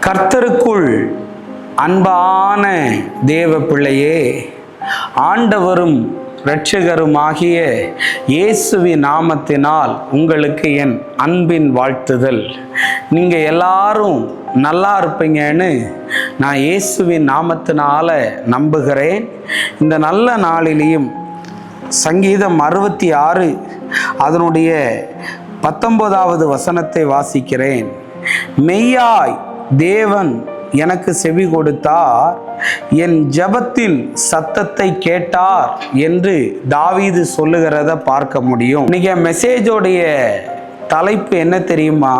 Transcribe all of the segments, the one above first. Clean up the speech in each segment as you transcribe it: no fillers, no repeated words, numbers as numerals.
கர்த்தருக்குள் அன்பான தேவ பிள்ளையே, ஆண்டவரும் இரட்சகருமாகிய இயேசுவின் நாமத்தினால் உங்களுக்கு என் அன்பின் வாழ்த்துதல். நீங்கள் எல்லாரும் நல்லா இருப்பீங்கன்னு நான் இயேசுவின் நாமத்தினால நம்புகிறேன். இந்த நல்ல நாளிலேயும் சங்கீதம் 66 அதனுடைய 19வது வசனத்தை வாசிக்கிறேன். மெய்யாய் தேவன் எனக்கு செவி கொடுத்தார், என் ஜெபத்தின் சத்தத்தை கேட்டார் என்று தாவீது சொல்லுகிறத பார்க்க முடியும். இன்னைக்கு மெசேஜோடைய தலைப்பு என்ன தெரியுமா?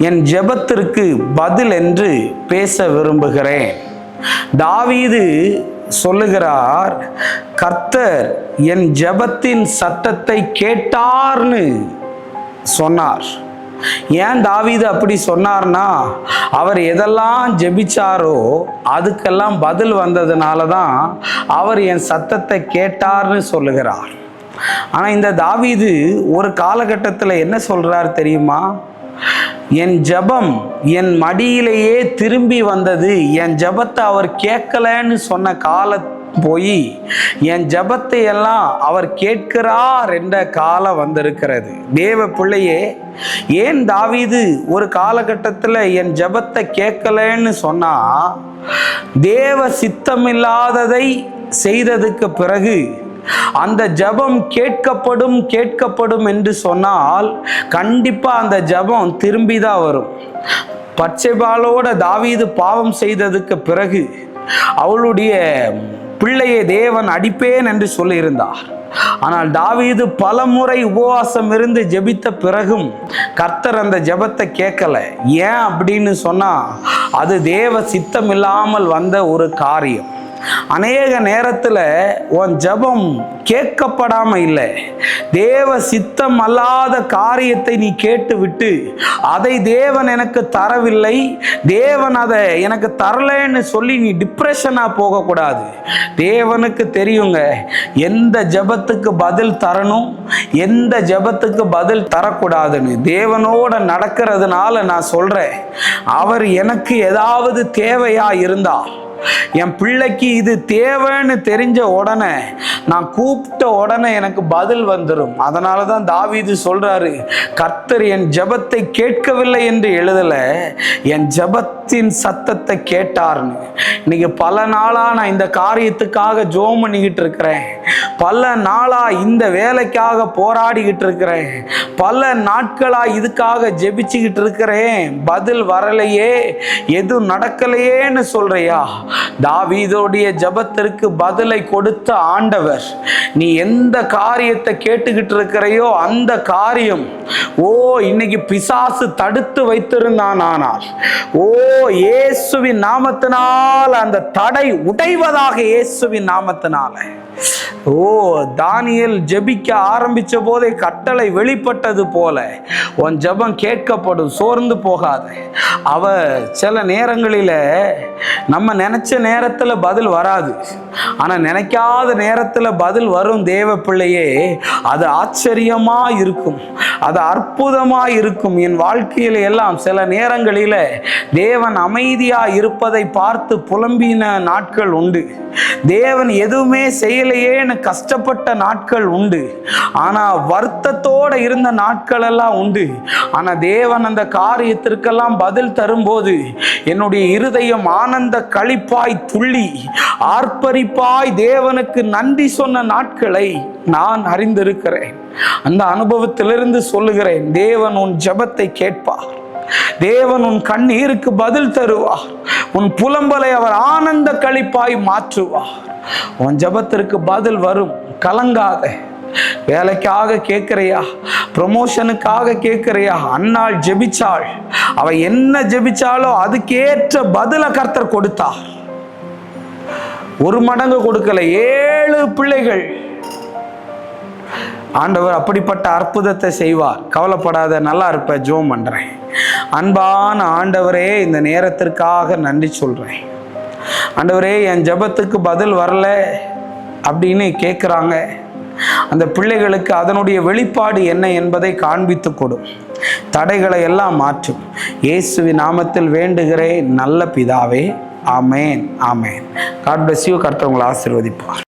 என் ஜெபத்திற்கு பதில் என்று பேச விரும்புகிறேன். தாவீது சொல்லுகிறார், கர்த்தர் என் ஜெபத்தின் சத்தத்தை கேட்டார்னு சொன்னார். ஏன் தாவீது அப்படி சொன்னார்னா, அவர் எதெல்லாம் ஜெபிச்சாரோ அதுக்கெல்லாம் பதில் வந்ததுனால தான் அவர் என் சத்தத்தை கேட்டார்னு சொல்லுகிறார். ஆனால் இந்த தாவீது ஒரு காலகட்டத்தில் என்ன சொல்றார் தெரியுமா? என் ஜெபம் என் மடியிலேயே திரும்பி வந்தது, என் ஜெபத்தை அவர் கேட்கலன்னு சொன்ன கால போய் என் ஜெபத்தை எல்லாம் அவர் கேட்கிறார் என்ற காலம் வந்திருக்கிறது. தேவ பிள்ளையே, ஏன் தாவீது ஒரு காலகட்டத்தில் என் ஜெபத்தை கேட்கலன்னு சொன்னா, தேவ சித்தமில்லாததை செய்ததுக்கு பிறகு அந்த ஜெபம் கேட்கப்படும் என்று சொன்னால் கண்டிப்பா அந்த ஜெபம் திரும்பிதான் வரும். பத்சேபாளோட தாவீது பாவம் செய்ததுக்கு பிறகு அவளுடைய பிள்ளையை தேவன் அடிப்பேன் என்று சொல்லியிருந்தார். ஆனால் தாவீது பல முறை உபவாசம் இருந்து ஜெபித்த பிறகும் கர்த்தர் அந்த ஜெபத்தை கேட்கல. ஏன் அப்படின்னு சொன்னா, அது தேவ சித்தம் இல்லாமல் வந்த ஒரு காரியம். அநேக நேரத்தில் உன் ஜெபம் கேட்கப்படாம இல்லை, தேவ சித்தம் அல்லாத காரியத்தை நீ கேட்டு விட்டு அதை தேவன் எனக்கு தரவில்லை, தேவன் அதை எனக்கு தரலைன்னு சொல்லி நீ டிப்ரெஷனா போகக்கூடாது. தேவனுக்கு தெரியுங்க எந்த ஜெபத்துக்கு பதில் தரணும், எந்த ஜெபத்துக்கு பதில் தரக்கூடாதுன்னு. தேவனோட நடக்கிறதுனால நான் சொல்றேன், அவர் எனக்கு ஏதாவது தேவையா இருந்தா, என் பிள்ளைக்கு இது தேவைன்னு தெரிஞ்ச உடனே, நான் கூப்பிட்ட உடனே எனக்கு பதில் வந்துடும். அதனால தான் தாவீது சொல்றாரு, கர்த்தர் என் ஜெபத்தை கேட்கவில்லை என்று எழுதல, என் ஜெபத்தின் சத்தத்தை கேட்டார்னு. இன்னைக்கு பல நாளா நான் இந்த காரியத்துக்காக ஜெபம் பண்ணிக்கிட்டு இருக்கிறேன், பல நாளா இந்த வேலைக்காக போராடிக்கிட்டு இருக்கிறேன், பல நாட்களா இதுக்காக ஜெபிச்சுக்கிட்டு இருக்கிறேன், பதில் வரலையே, எதுவும் நடக்கலையேன்னு சொல்றியா? தாவீதுடைய ஜெபத்திற்கு பதிலை கொடுத்த ஆண்டவர், நீ எந்த காரியத்தை கேட்டுக்கிட்டு இருக்கிறையோ அந்த காரியம் இன்னைக்கு பிசாசு தடுத்து வைத்திருந்தான். ஆனால் இயேசுவின் நாமத்தினால் அந்த தடை உடைவதாக, இயேசுவின் நாமத்தினால. தானியேல் ஜெபிக்க ஆரம்பிச்ச போதே கட்டளை வெளிப்பட்டது போல உன் ஜெபம் கேட்கப்படும், சோர்ந்து போகாத. சில நேரங்களில் நம்ம நினைச்ச நேரத்தில் பதில் வராது, ஆனால் நினைக்காத நேரத்தில் பதில் வரும். தேவ பிள்ளையே, அது ஆச்சரியமா இருக்கும், அது அற்புதமா இருக்கும். என் வாழ்க்கையில எல்லாம் சில நேரங்களில் தேவன் அமைதியா இருப்பதை பார்த்து புலம்பின நாட்கள் உண்டு, தேவன் எதுவுமே செய்யலையேன்னு கஷ்டப்பட்ட நாட்கள் உண்டு, ஆனா வருத்தத்தோட இருந்த நாட்கள் எல்லாம் உண்டு. ஆனா தேவன் அந்த காரியத்திற்கெல்லாம் பதில் தரும்போது என்னுடைய இருதயம் ஆனந்த களிப்பாய் துள்ளி ஆர்ப்பரிப்பாய் தேவனுக்கு நன்றி சொன்ன நாட்களை நான் அறிந்திருக்கிறேன். அந்த அனுபவத்திலிருந்து சொல்லுகிறேன், தேவன் உன் ஜெபத்தை கேட்பார், தேவன் உன் கண்ணீருக்கு பதில் தருவார், உன் புலம்பலை அவர் ஆனந்த களிப்பாய் மாற்றுவார். உன் ஜெபத்திற்கு பதில் வரும், கலங்காத. வேலைக்காக கேட்கிறையா, ப்ரமோஷனுக்காக கேட்கிறையா? அன்னாள் ஜெபிச்சாள், அவ என்ன ஜெபிச்சாலோ அதுக்கேற்ற பதில கர்த்தர் கொடுத்தார். 1 மடங்கு கொடுக்கல, 7 பிள்ளைகள். ஆண்டவர் அப்படிப்பட்ட அற்புதத்தை செய்வார். கவலைப்படாத, நல்லா இருப்ப. ஜெபம் பண்றேன். அன்பான ஆண்டவரே, இந்த நேரத்திற்காக நன்றி சொல்றேன். ஆண்டவரே, என் ஜெபத்துக்கு பதில் வரல அப்படின்னு கேட்குறாங்க. அந்த பிள்ளைகளுக்கு அதனுடைய வெளிப்பாடு என்ன என்பதை காண்பித்து கொடும். தடைகளை எல்லாம் மாற்றும். இயேசுவின் நாமத்தில் வேண்டுகிறேன் நல்ல பிதாவே. ஆமேன், ஆமேன். God bless you. கர்த்தர் உங்களை ஆசீர்வதிப்பார்.